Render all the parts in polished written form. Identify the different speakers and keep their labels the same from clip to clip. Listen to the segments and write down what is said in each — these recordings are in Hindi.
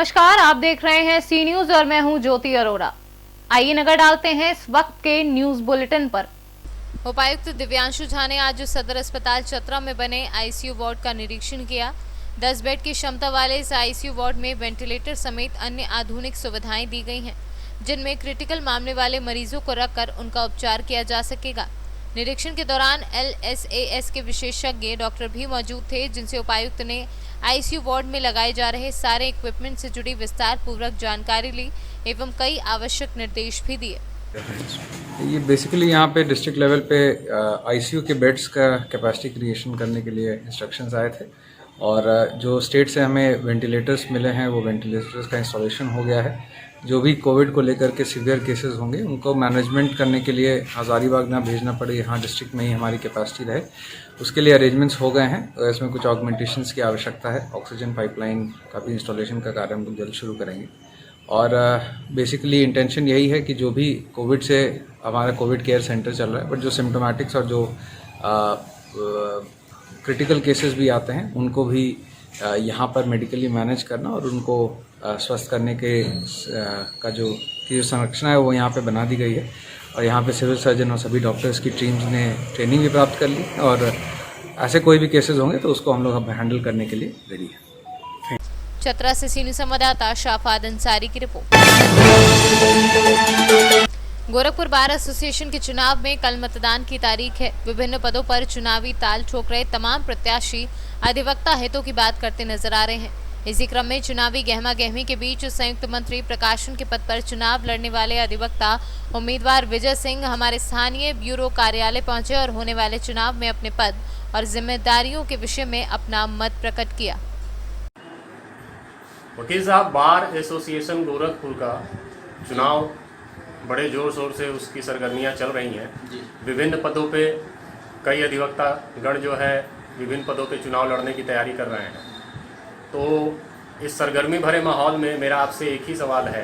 Speaker 1: नमस्कार, आप देख रहे हैं सी न्यूज और मैं हूं ज्योति अरोड़ा। आइए नजर डालते हैं इस वक्त के न्यूज बुलेटिन पर। उपायुक्त दिव्यांशु झा ने आज सदर अस्पताल चतरा में बने आईसीयू वार्ड का निरीक्षण किया। 10 बेड की क्षमता वाले इस आईसीयू वार्ड में वेंटिलेटर समेत अन्य आधुनिक सुविधाएं दी गई हैं, जिनमें क्रिटिकल मामले वाले मरीजों को रखकर उनका उपचार किया जा सकेगा। निरीक्षण के दौरान LSAS के विशेषज्ञ डॉक्टर भी मौजूद थे, जिनसे उपायुक्त ने आईसीयू वार्ड में लगाए जा रहे सारे इक्विपमेंट से जुड़ी विस्तार पूर्वक जानकारी ली एवं कई आवश्यक निर्देश भी दिए।
Speaker 2: ये बेसिकली यहाँ पे डिस्ट्रिक्ट लेवल पे आईसीयू के बेड्स का कैपेसिटी क्रिएशन करने के लिए इंस्ट्रक्शंस आए थे और जो स्टेट से हमें वेंटिलेटर्स मिले हैं वो वेंटिलेटर्स का इंस्टॉलेशन हो गया है। जो भी कोविड को लेकर के सीवियर केसेस होंगे उनको मैनेजमेंट करने के लिए हज़ारीबाग ना भेजना पड़े, यहाँ डिस्ट्रिक्ट में ही हमारी कैपेसिटी रहे, उसके लिए अरेंजमेंट्स हो गए हैं। इसमें कुछ ऑगमेंटेशंस की आवश्यकता है। ऑक्सीजन पाइपलाइन का भी इंस्टॉलेशन का कार्य हम जल्द शुरू करेंगे और बेसिकली इंटेंशन यही है कि जो भी कोविड से हमारा कोविड केयर सेंटर चल रहा है, बट जो सिम्टोमेटिक्स और जो क्रिटिकल केसेस भी आते हैं उनको भी यहाँ पर मेडिकली मैनेज करना और उनको स्वस्थ करने के का जो संरचना है वो यहाँ पे बना दी गई है। और यहाँ पे सिविल सर्जन और सभी डॉक्टर्स की टीम्स ने ट्रेनिंग भी प्राप्त कर ली और ऐसे कोई भी केसेस होंगे तो उसको हम लोग हैंडल करने के लिए रेडी है।
Speaker 1: चतरा से सीनियर संवाददाता शाफाद अंसारी की रिपोर्ट। गोरखपुर बार एसोसिएशन के चुनाव में कल मतदान की तारीख है। विभिन्न पदों पर चुनावी ताल ठोक रहे तमाम प्रत्याशी अधिवक्ता हितों की बात करते नजर आ रहे हैं। इसी क्रम में चुनावी गहमा गहमी के बीच संयुक्त मंत्री प्रकाशन के पद पर चुनाव लड़ने वाले अधिवक्ता उम्मीदवार विजय सिंह हमारे स्थानीय ब्यूरो कार्यालय पहुंचे और होने वाले चुनाव में अपने पद और जिम्मेदारियों के विषय में अपना मत प्रकट किया।
Speaker 3: वकील साहब, बार एसोसिएशन गोरखपुर का चुनाव बड़े जोर शोर से उसकी सरगर्मियां चल रही हैं। विभिन्न पदों पे कई अधिवक्ता गण जो है विभिन्न पदों पे चुनाव लड़ने की तैयारी कर रहे हैं। तो इस सरगर्मी भरे माहौल में मेरा आपसे एक ही सवाल है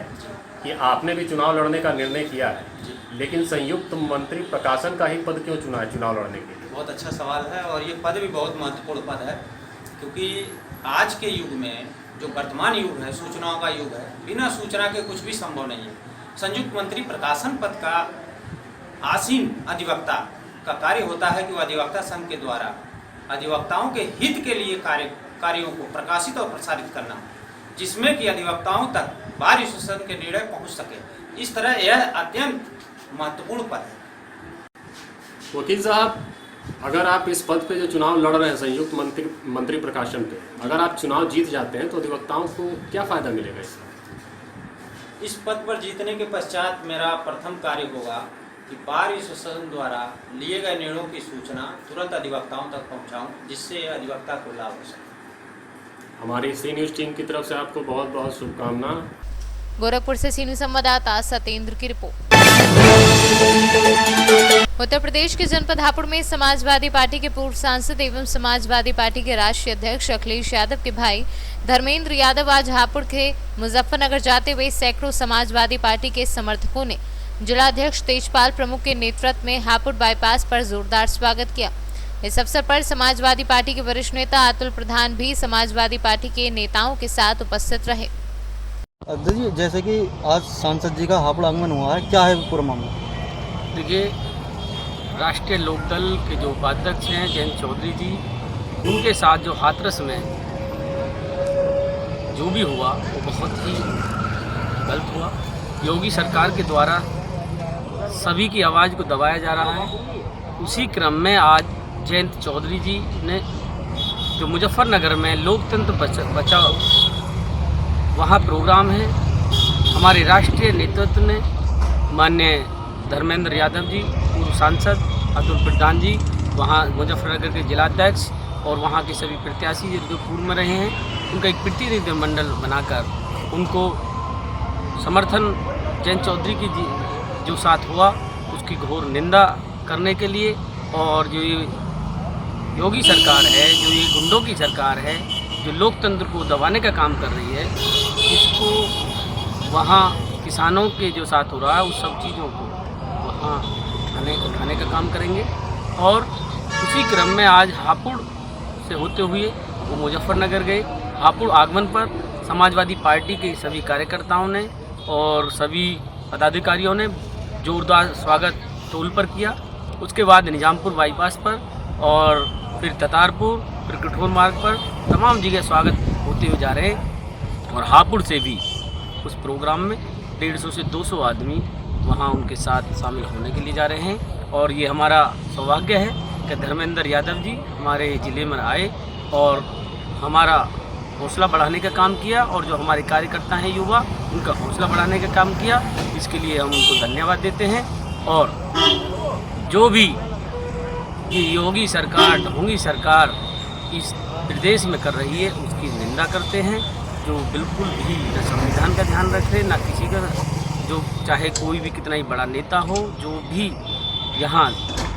Speaker 3: कि आपने भी चुनाव लड़ने का निर्णय किया है, लेकिन संयुक्त मंत्री प्रकाशन का ही पद क्यों चुना है चुनाव लड़ने के लिए?
Speaker 4: बहुत अच्छा सवाल है और ये पद भी बहुत महत्वपूर्ण पद है, क्योंकि आज के युग में जो वर्तमान युग है, सूचनाओं का युग है, बिना सूचना के कुछ भी संभव नहीं है। संयुक्त मंत्री प्रकाशन पद का आसीन अधिवक्ता का कार्य होता है कि वह अधिवक्ता संघ के द्वारा अधिवक्ताओं के हित के लिए कार्यों को प्रकाशित और प्रसारित करना, जिसमें कि अधिवक्ताओं तक बार एसोसिएशन के निर्णय पहुंच सके। इस तरह यह अत्यंत महत्वपूर्ण पद है।
Speaker 3: वकील साहब, अगर आप इस पद पे जो चुनाव लड़ रहे हैं संयुक्त मंत्री प्रकाशन पे, अगर आप चुनाव जीत जाते हैं तो अधिवक्ताओं को क्या फायदा मिलेगा इससे?
Speaker 4: इस पद पर जीतने के पश्चात मेरा प्रथम कार्य होगा कि बार एसोसिएशन द्वारा लिए गए निर्णयों की सूचना तुरंत अधिवक्ताओं तक पहुंचाऊं, जिससे अधिवक्ता को लाभ हो सके।
Speaker 3: हमारी सी न्यूज टीम की तरफ से आपको बहुत बहुत शुभकामना।
Speaker 1: गोरखपुर से सी न्यूज संवाददाता सत्येंद्र की रिपोर्ट। उत्तर प्रदेश के जनपद हापुड़ में समाजवादी पार्टी के पूर्व सांसद एवं समाजवादी पार्टी के राष्ट्रीय अध्यक्ष अखिलेश यादव के भाई धर्मेंद्र यादव आज हापुड़ के मुजफ्फरनगर जाते हुए सैकड़ों समाजवादी पार्टी के समर्थकों ने जिलाध्यक्ष तेजपाल प्रमुख के नेतृत्व में हापुड़ बाईपास पर जोरदार स्वागत किया। इस अवसर पर समाजवादी पार्टी के वरिष्ठ नेता अतुल प्रधान भी समाजवादी पार्टी के नेताओं के साथ उपस्थित रहे।
Speaker 5: देखिए, जैसे कि आज सांसद जी का हापुड़ आगमन हुआ है, क्या है पूरा मामला?
Speaker 6: देखिए, राष्ट्रीय लोकदल के जो उपाध्यक्ष हैं जयंत चौधरी जी, उनके साथ जो हाथरस में जो भी हुआ वो बहुत ही गलत हुआ। योगी सरकार के द्वारा सभी की आवाज़ को दबाया जा रहा है। उसी क्रम में आज जयंत चौधरी जी ने जो मुजफ्फरनगर में लोकतंत्र बचाओ वहाँ प्रोग्राम है, हमारे राष्ट्रीय नेतृत्व ने माननीय धर्मेंद्र यादव जी, पूर्व सांसद अतुल प्रधान जी, वहाँ मुजफ्फरनगर के जिलाध्यक्ष और वहाँ के सभी प्रत्याशी जो पूर्व में रहे हैं, उनका एक प्रतिनिधिमंडल बनाकर उनको समर्थन जयंत चौधरी की जो साथ हुआ उसकी घोर निंदा करने के लिए, और जो ये योगी सरकार है, जो ये गुंडों की सरकार है, जो लोकतंत्र को दबाने का काम कर रही है, इसको वहाँ किसानों के जो साथ हो रहा है उस सब चीज़ों को वहाँ उठाने का काम करेंगे। और उसी क्रम में आज हापुड़ से होते हुए वो मुजफ्फरनगर गए। हापुड़ आगमन पर समाजवादी पार्टी के सभी कार्यकर्ताओं ने और सभी पदाधिकारियों ने जोरदार स्वागत टोल पर किया। उसके बाद निजामपुर बाईपास पर और फिर ततारपुर, फिर कठोर मार्ग पर तमाम जगह स्वागत होते हुए जा रहे हैं। और हापुड़ से भी उस प्रोग्राम में 150 से 200 आदमी वहाँ उनके साथ शामिल होने के लिए जा रहे हैं। और ये हमारा सौभाग्य है कि धर्मेंद्र यादव जी हमारे ज़िले में आए और हमारा हौसला बढ़ाने का काम किया, और जो हमारे कार्यकर्ता हैं युवा, उनका हौसला बढ़ाने का काम किया। इसके लिए हम उनको धन्यवाद देते हैं। और जो भी ये योगी सरकार, ढोंगी सरकार इस प्रदेश में कर रही है, उसकी निंदा करते हैं। जो बिल्कुल भी न संविधान का ध्यान रखे, न किसी का, जो चाहे कोई भी कितना ही बड़ा नेता हो, जो भी यहाँ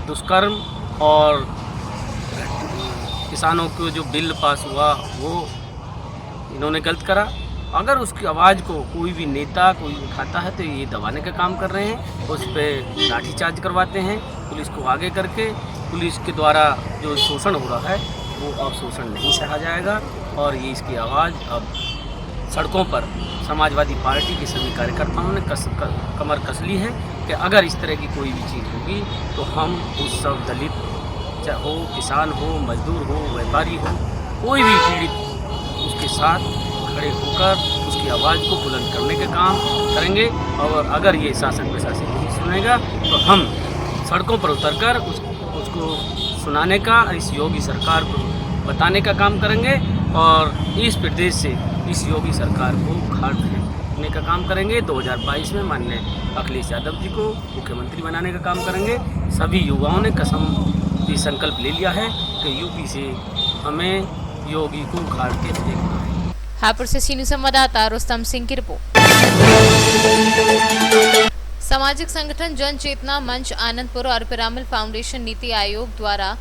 Speaker 6: दुष्कर्म और किसानों को जो बिल पास हुआ वो इन्होंने गलत करा। अगर उसकी आवाज़ को कोई भी नेता कोई उठाता है तो ये दबाने का काम कर रहे हैं, उस पर लाठीचार्ज करवाते हैं पुलिस को आगे करके। पुलिस के द्वारा जो शोषण हो रहा है वो अब शोषण नहीं सहा जाएगा। और ये इसकी आवाज़ अब सड़कों पर समाजवादी पार्टी के सभी कार्यकर्ताओं ने कमर कस ली है कि अगर इस तरह की कोई भी चीज़ होगी तो हम उस सब दलित, चाहे हो किसान हो, मजदूर हो, व्यापारी हो, कोई भी पीड़ित, उसके साथ खड़े होकर उसकी आवाज़ को बुलंद करने का काम करेंगे। और अगर ये शासन प्रशासन नहीं सुनेगा तो हम सड़कों पर उतरकर उसको सुनाने का, इस योगी सरकार को बताने का काम करेंगे। और इस प्रदेश से इस योगी सरकार को उखाड़ फेंकने का काम करेंगे। 2022 में माननीय अखिलेश यादव जी को मुख्यमंत्री बनाने का काम करेंगे। सभी युवाओं ने कसम ये संकल्प ले लिया है कि यूपी से हमें योगी को उखाड़ के फेंकना है।
Speaker 1: हापुड़ से सीनियर संवाददाता रुस्तम सिंह की रिपोर्ट। सामाजिक संगठन जन चेतना मंच आनंदपुर और पिरामिल फाउंडेशन नीति आयोग द्वारा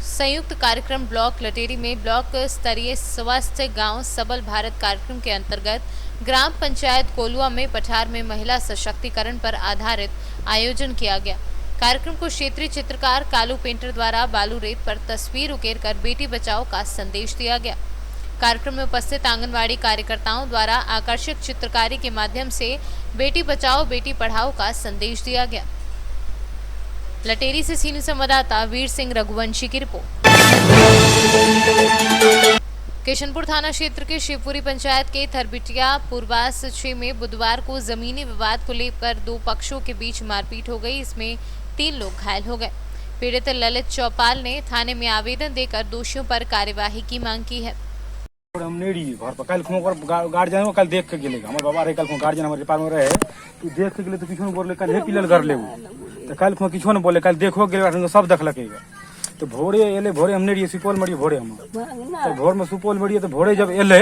Speaker 1: संयुक्त कार्यक्रम ब्लॉक लटेरी में ब्लॉक स्तरीय स्वस्थ गांव सबल भारत कार्यक्रम के अंतर्गत ग्राम पंचायत कोलुआ में पठार में महिला सशक्तिकरण पर आधारित आयोजन किया गया। कार्यक्रम को क्षेत्रीय चित्रकार कालू पेंटर द्वारा बालू रेत पर तस्वीर उकेरकर बेटी बचाओ का संदेश दिया गया। कार्यक्रम में उपस्थित आंगनवाड़ी कार्यकर्ताओं द्वारा आकर्षक चित्रकारी के माध्यम से बेटी बचाओ बेटी पढ़ाओ का संदेश दिया गया। लटेरी से सीनियर संवाददाता वीर सिंह रघुवंशी की रिपोर्ट। किशनपुर थाना क्षेत्र के शिवपुरी पंचायत के थरबिटिया पूर्वास 6 में बुधवार को जमीनी विवाद को लेकर दो पक्षों के बीच मारपीट हो गई। इसमें 3 लोग घायल हो गए। पीड़ित ललित चौपाल ने थाने में आवेदन देकर दोषियों पर कार्यवाही की मांग की है।
Speaker 7: हम नेड़ी घर पर कल गार्जियन को कल देख के गेले हमर बाबा रे कल गार्जियन हमर पार में रहे तू देख के गेले तो किछो न बोले कल हे पिलल कर लेबू तो कल किछो न बोले कल देखो गेले सब देखलकै तो भोरे एले भोरे हम नेड़ी सुपौल मड़ी भोरे हम तो भोर में सुपौल मड़ी तो भोरे जब एले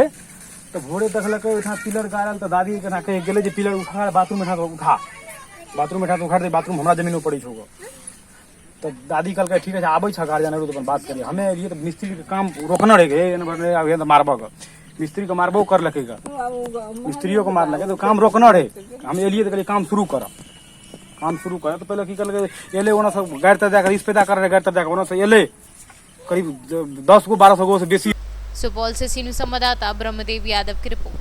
Speaker 7: तो भोरे देखलकै उठा पिलर गाड़ल तो दादी के ना कहे गेले जे पिलर उठा बाथरूम में उठा तो उखाड़ दे बाथरूम हमरा जमीन में पड़ी छो तो दादी कल ठीक है आबै छ गार्जियन तो अपन बात करिए हमें ये तो मिस्त्री के काम रोकना रहे तो मारबा मिस्त्री को मारबो कर लकेगा मिस्त्रियों को मार लगे तो काम रोकना रहे हम एलिए तो काम शुरू कर तो पहले की कल एले ओना सब गाड़ तर जाकर इस पैदा कर रहे गाड़ तर जाकर ओना से एले करीब 10 गो 1200 गो से बेसी।
Speaker 1: सुपौल से सीनियर संवाददाता ब्रह्मदेव यादव की रिपोर्ट।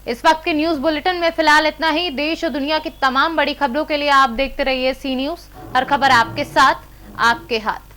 Speaker 1: इस वक्त के न्यूज बुलेटिन में फिलहाल इतना ही। देश और दुनिया की तमाम बड़ी खबरों के लिए आप देखते रहिए सी न्यूज। हर खबर आपके साथ, आपके हाथ।